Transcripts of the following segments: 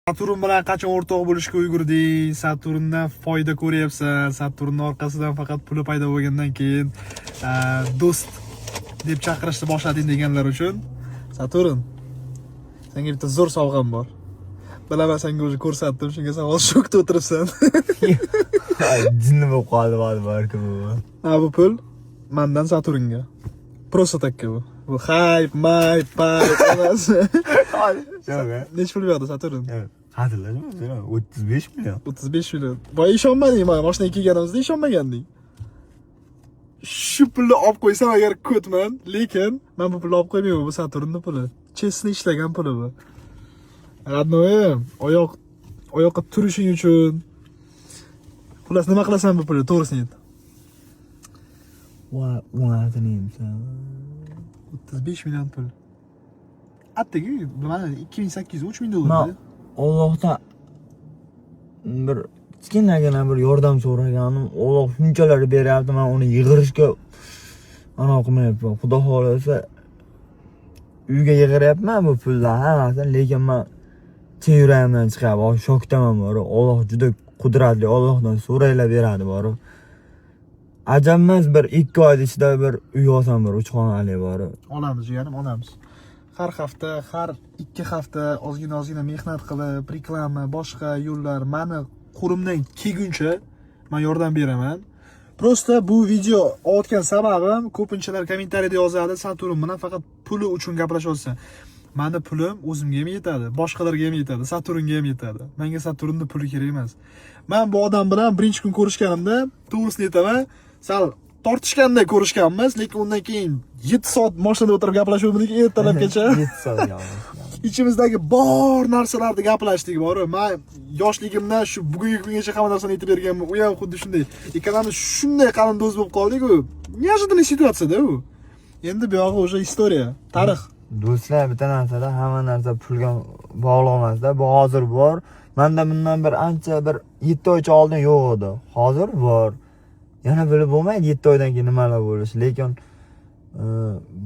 Saturn bilan qachon o'rtoq bo'lishga ulgurding? Saturndan foyda ko'ryapsan. Saturnning orqasidan faqat puli paydo bo'lgandan keyin do'st deb chaqirishni boshlading deganlar uchun Saturn, senga bitta zo'r sovg'am bor. Bilaman, senga o'zi ko'rsatdim, shunga savol shokda o'tiribsan. Jinni bo'lib qoldi balki bu. Bu pul mendan Saturnga. Просто takka bu. Bu hype, emas. Yo'q. Nech pul berdi Saturn? Hazillashma, 35 million. 35 million. Boya ishonmading, mana mashinaga kelganimizda ishonmaganding. Shu pulni olib qo'ysam agar ko'tman, lekin men bu pulni olib qo'ymayman, bu Saturnning puli. Chesni ishlagan puli bu. Radnoy, oyoqqa turishing uchun. Xullas, nima qilasan bu pulni, to'g'risini ayt. What name? 35 million pul. Attigi, mana 2800-3000 dollar. Allohdan bir kichkinagina bir yordam so'raganim, Alloh shunchalar beryapti, men uni yig'irishga ana qilmayapman. Xudo xolasa uyga yig'iryapman bu pullarni hammasini, lekin men yuragimdan chiqyapti. Shokdaman bor. Alloh juda qudratli, Allohdan so'raylar beradi bor. Ajab emas, bir 2 oy ichida bir uy olsam, bir 3 xonali bor. Olamiz, jiyanim, olamiz. Har hafta, har 2 hafta ozgina mehnat qilib, reklama, boshqa yo'llar meni qo'limdan kelguncha men yordam beraman. Prosta bu video olayotgan sababim, ko'pinchalar kommentariyada yozadi, Saturn bilan faqat puli uchun gaplashyapsan. Meni pulim o'zimga ham yetadi, boshqalarga ham yetadi, Saturnga ham yetadi. Menga Saturnning puli kerak emas. Men bu odam bilan birinchi kun ko'rishganimda, to'g'risini aytaman, sal tortishganda ko'rishganmiz, lekin undan keyin 7 soat mashinada o'tirib gaplashuvdik ertalabgacha. 7 soat. İçimizdagi bor narsalarni gaplashdik bor. Men yoshligimdan shu bugungi kungacha hamma narsani aytib berganman. U ham xuddi shunday. Ikkalamiz shunday qalin do'st bo'lib qoldik-ku. Неожиданный situatsiya-da u. Endi bu yog'i o'sha historiya, tarix. Do'stlar, bitta narsada hamma narsa pulga bog'liq emas-da. Bu hozir bor. Menda bundan bir ancha bir 7 oycha oldin yo'q edi. Hozir bor. Yana bilib bo'lmaydi 7 oydan keyin nimalar bo'lishi, lekin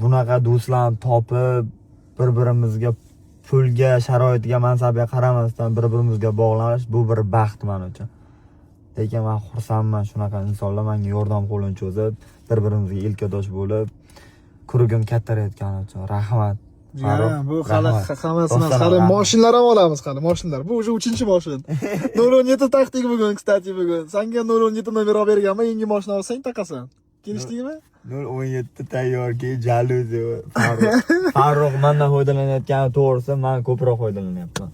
bunaqa do'stlarni topib bir-birimizga pulga, sharoitiga, mansabga qaramasdan bir-birimizga bog'lanish bu bir baxt men uchun. Lekin men xursandman shunaqa insonlar menga yordam qo'lini cho'zib, bir-birimizga ilkadosh bo'lib, kurugim kattarayotgani uchun rahmat. Bu hali hammasini hali mashinalar ham olamiz, hali mashinalar. Bu уже 3-chi mashin. 017 taqdik bugun, kstati bugun. Senga 017 nomer olib berganman, yangi mashina olsang taqasan. Kelishdingmi? 017 tayyorki, jaluzi. Farruh mendan foydalanayotgani to'g'risi, men ko'proq foydalanyapman.